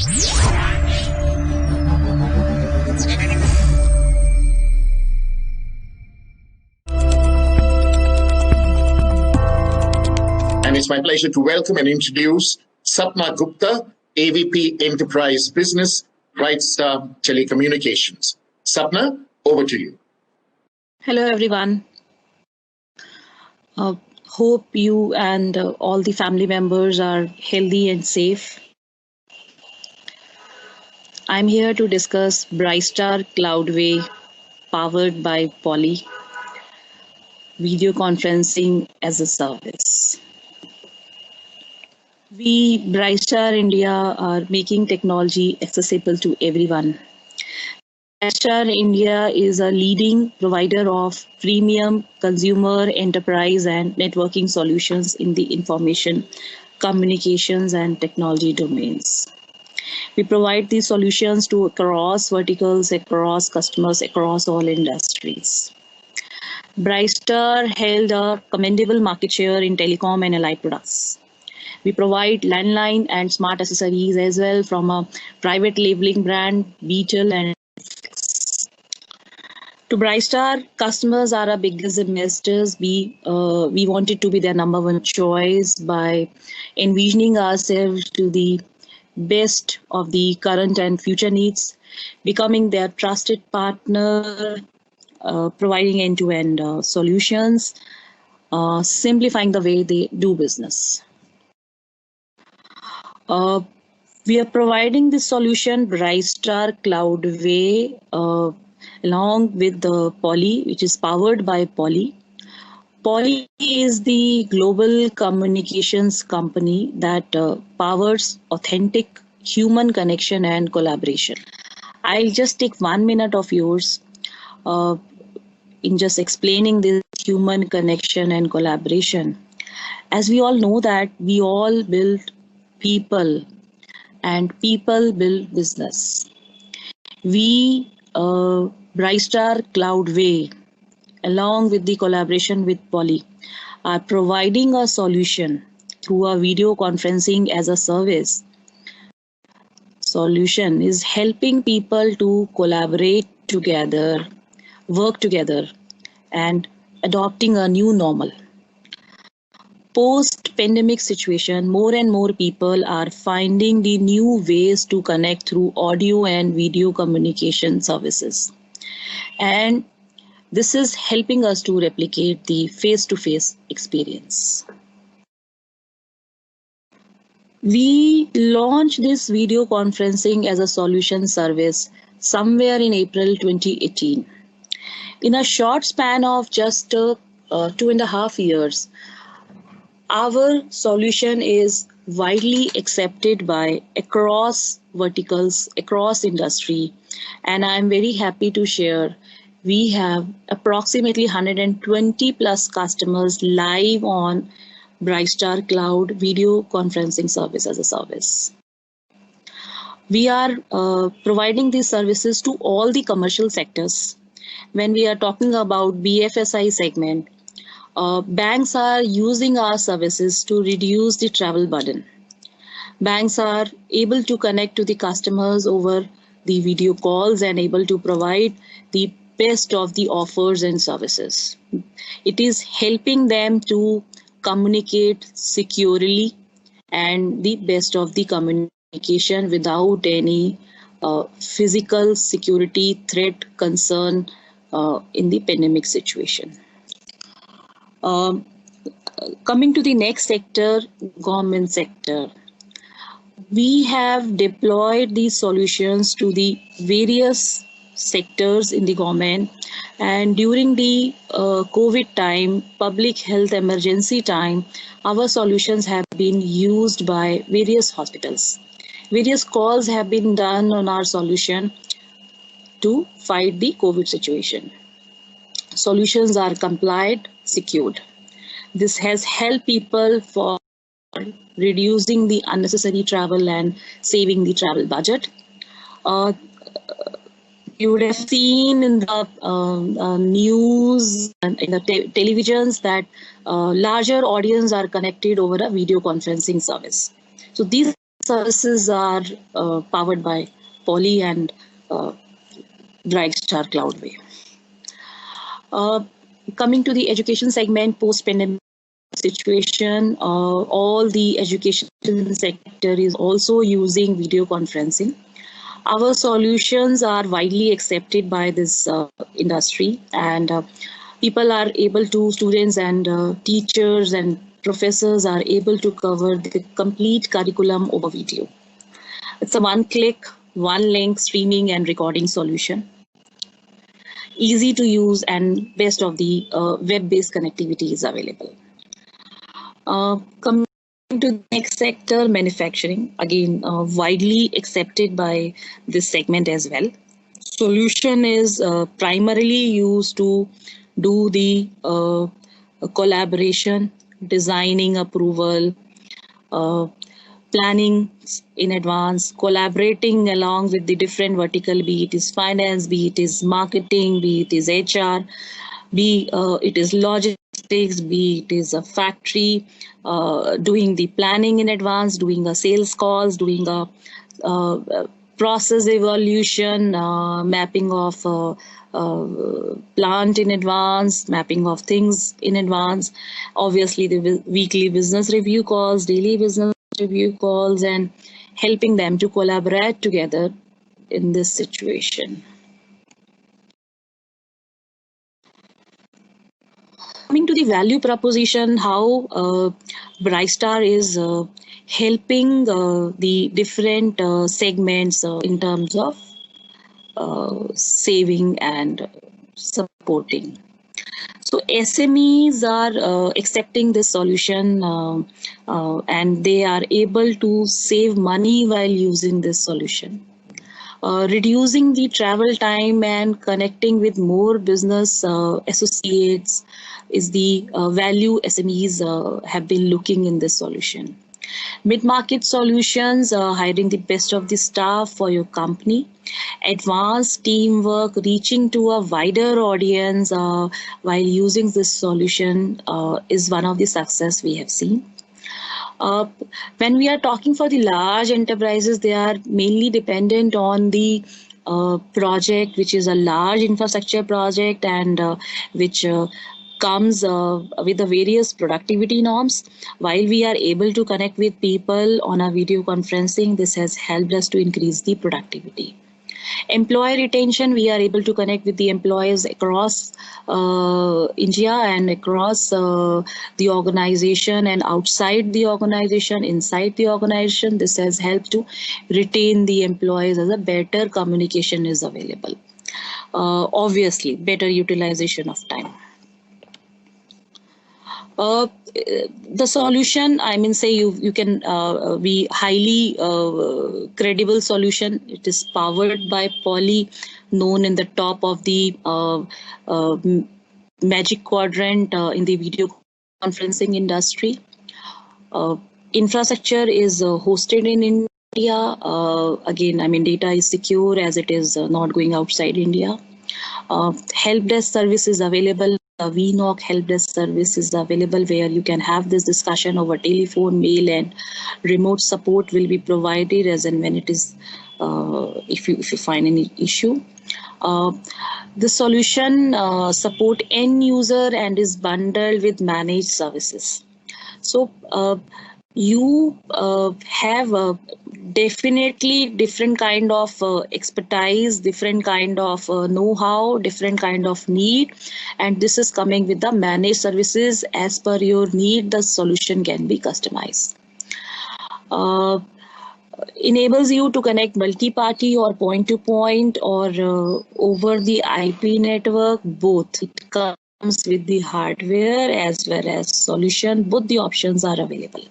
And it's my pleasure to welcome and introduce Sapna Gupta, AVP Enterprise Business, Brightstar Telecommunications. Sapna, over to you. Hello, everyone. Hope you and all the family members are healthy and safe. I'm here to discuss Brightstar Cloudway, powered by Poly, video conferencing as a service. We, Brightstar India, are making technology accessible to everyone. Brightstar India is a leading provider of premium consumer, enterprise, and networking solutions in the information, communications, and technology domains. We provide these solutions to across verticals, across customers, across all industries. Brightstar held a commendable market share in telecom and allied products. We provide landline and smart accessories as well from a private labeling brand, Beetle and to Brightstar, customers are our biggest investors. We wanted to be their number one choice by envisioning ourselves to the best of the current and future needs, becoming their trusted partner, providing end-to-end solutions, simplifying the way they do business. We are providing this solution, Brightstar Cloudway, along with the Poly, which is powered by Poly. Poly is the global communications company that powers authentic human connection and collaboration. I'll just take 1 minute of yours in just explaining this human connection and collaboration. As we all know that we all build people and people build business. We Brightstar Cloudway, along with the collaboration with Poly, are providing a solution through a video conferencing as a service. Solution is helping people to collaborate together, work together, and adopting a new normal. Post-pandemic situation, more and more people are finding the new ways to connect through audio and video communication services. And this is helping us to replicate the face-to-face experience. We launched this video conferencing as a solution service somewhere in April 2018. In a short span of just 2.5 years, our solution is widely accepted by across verticals, across industry, and I'm very happy to share we have approximately 120 plus customers live on Brightstar Cloud video conferencing service as a service. We are providing these services to all the commercial sectors. When we are talking about BFSI segment, banks are using our services to reduce the travel burden. Banks are able to connect to the customers over the video calls and able to provide the best of the offers and services. It is helping them to communicate securely and the best of the communication without any physical security threat concern in the pandemic situation. Coming to the next sector, government sector. We have deployed these solutions to the various sectors in the government, and during the COVID time, public health emergency time, our solutions have been used by various hospitals. Various calls have been done on our solution to fight the COVID situation. Solutions are complied, secured. This has helped people for reducing the unnecessary travel and saving the travel budget. You would have seen in the news and in the televisions that larger audience are connected over a video conferencing service. So these services are powered by Poly and Brightstar Cloudway. Coming to the education segment, post-pandemic situation, all the education sector is also using video conferencing. Our solutions are widely accepted by this industry, and people are able to, students and teachers and professors are able to cover the complete curriculum over video. It's a one-click, one-link streaming and recording solution. Easy to use, and best of the web-based connectivity is available. Coming to the next sector, manufacturing, again widely accepted by this segment as well. Solution is primarily used to do the collaboration, designing approval, planning in advance, collaborating along with the different vertical, be it is finance, be it is marketing, be it is HR, be it is logistics, be it is a factory, doing the planning in advance, doing a sales calls, doing a process evaluation, mapping of plant in advance, mapping of things in advance, obviously the weekly business review calls, daily business review calls, and helping them to collaborate together in this situation. Coming to the value proposition, how Brightstar is helping the different segments in terms of saving and supporting. So SMEs are accepting this solution and they are able to save money while using this solution. Reducing the travel time and connecting with more business associates is the value SMEs have been looking in this solution. Mid-market solutions, hiring the best of the staff for your company. Advanced teamwork, reaching to a wider audience while using this solution is one of the success we have seen. When we are talking for the large enterprises, they are mainly dependent on the project, which is a large infrastructure project and which comes with the various productivity norms. While we are able to connect with people on a video conferencing, this has helped us to increase the productivity. Employee retention, we are able to connect with the employees across India and across the organization and outside the organization, inside the organization. This has helped to retain the employees as a better communication is available. Obviously, better utilization of time. The solution, I mean, say you can be highly credible solution. It is powered by Poly, known in the top of the magic quadrant in the video conferencing industry. Infrastructure is hosted in India. Again, I mean, data is secure as it is not going outside India. Help desk service is available. VNOC help desk service is available where you can have this discussion over telephone, mail, and remote support will be provided as and when it is, if you find any issue. The solution support end user and is bundled with managed services. So you have definitely different kind of expertise, different kind of know-how, different kind of need, and this is coming with the managed services. As per your need, the solution can be customized. Enables you to connect multi-party or point-to-point or over the IP network, both. It comes with the hardware as well as solution. Both the options are available.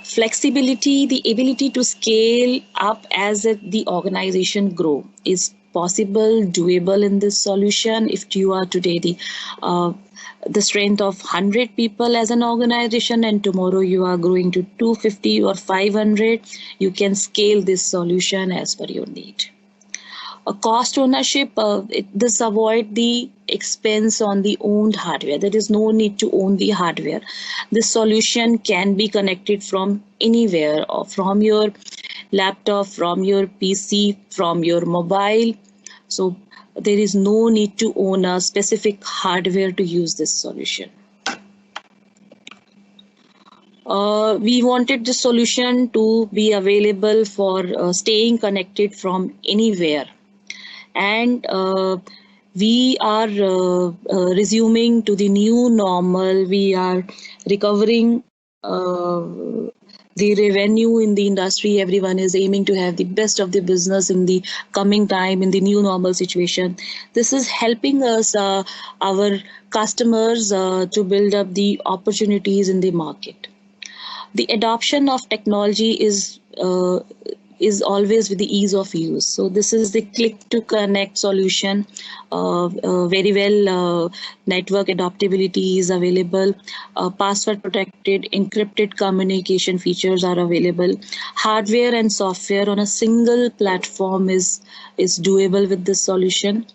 Flexibility, the ability to scale up as the organization grow is possible, doable in this solution. If you are today the strength of 100 people as an organization and tomorrow you are growing to 250 or 500, you can scale this solution as per your need. A cost ownership, this avoid the expense on the owned hardware. There is no need to own the hardware. This solution can be connected from anywhere, or from your laptop, from your PC, from your mobile. So there is no need to own a specific hardware to use this solution. We wanted the solution to be available for staying connected from anywhere. And we are resuming to the new normal. We are recovering the revenue in the industry. Everyone is aiming to have the best of the business in the coming time, in the new normal situation. This is helping us, our customers, to build up the opportunities in the market. The adoption of technology is always with the ease of use. So this is the click to connect solution. Very well network adaptability is available. Password protected, encrypted communication features are available. Hardware and software on a single platform is doable with this solution.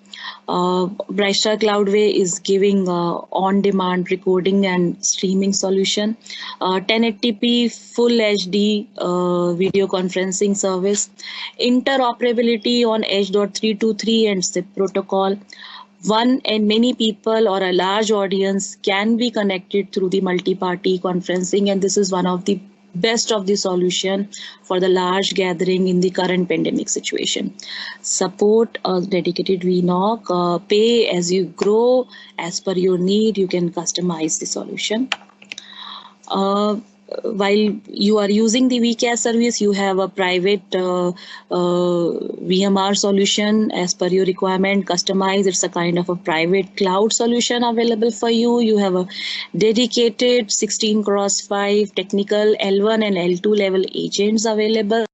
Brightstar Cloudway is giving on-demand recording and streaming solution, 1080p full HD video conferencing service, interoperability on H.323 and SIP protocol. One and many people or a large audience can be connected through the multi-party conferencing, and this is one of the best of the solution for the large gathering in the current pandemic situation. Support a dedicated VNOC, pay as you grow, as per your need, you can customize the solution. While you are using the VCAS service, you have a private VMR solution as per your requirement, customize. It's a kind of a private cloud solution available for you. You have a dedicated 16x5 technical L1 and L2 level agents available.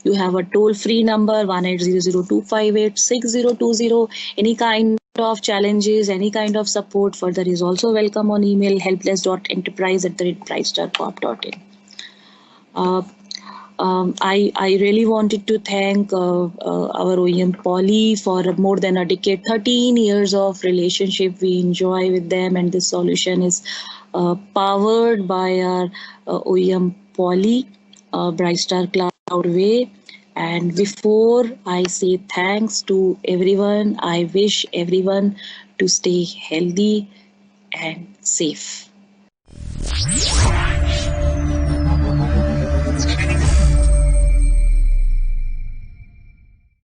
You have a toll-free number 1-800-258-6020. Any kind of challenges, any kind of support further is also welcome on email helpless.enterprise@brightstarcorp.in. I really wanted to thank our OEM Poly for more than a decade, 13 years of relationship we enjoy with them, and this solution is powered by our OEM Poly, Brightstar Cloudway. And before I say thanks to everyone, I wish everyone to stay healthy and safe.